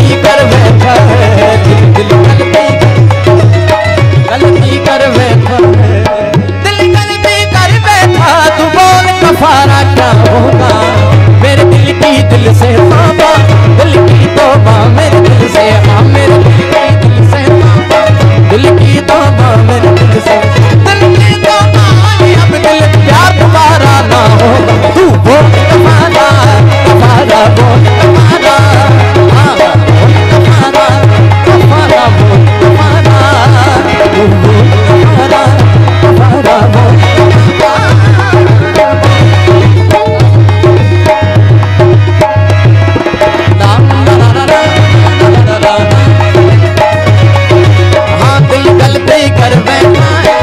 गलती कर बैठा है, दिल गलती कर बैठा है, दिल गलती कर बैठा। तू बोल कफारा क्या होगा मेरे दिल की, दिल से तौबा, दिल की तौबा मेरे दिल से, हाँ मेरे दिल की दिल से तौबा, दिल की तौबा मेरे दिल से, दिल की तौबा। अब दिल प्यार दोबारा ना होगा। तू बोल कफारा, कफारा बोल कफारा, हाँ बोल कफारा, कफारा बोल कफारा, तू बोल कफारा, कफारा बोल कफारा। हाँ दिल गलती कर बैठा है,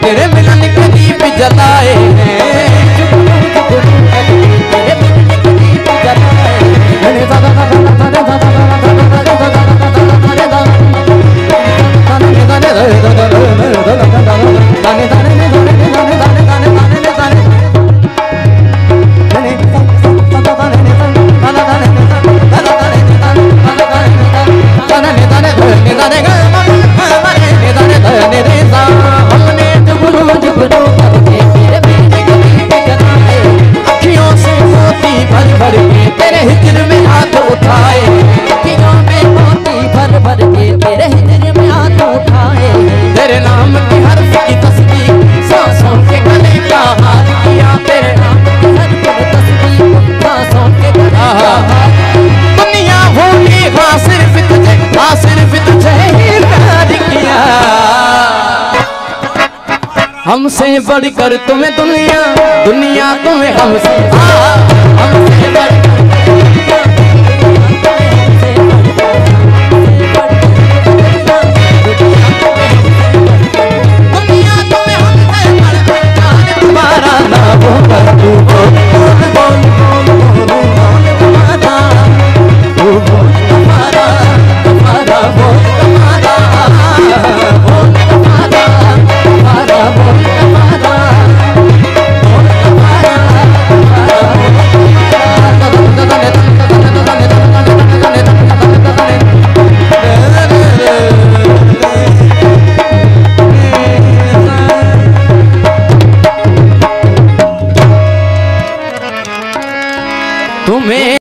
तेरे मिलन के दीप जलाए हैं, तेरे हिजर में हाथ उठाए, अखियों में मोती भर भर के तेरे हिजर में हाथ उठाए, तेरे नाम की हर्फ की तस्बीह सांसों के गले का हाथ किया, तेरे नाम की हर्फ तस्बीह सांसों के गले का हाथ। दुनिया भूली हाँ सिर्फ तुझे, हाँ सिर्फ तुझे ही प्यार किया, हमसे बढ़कर तुम्हें दुनिया, दुनिया तुम्हें हमसे, हमसे बढ़कर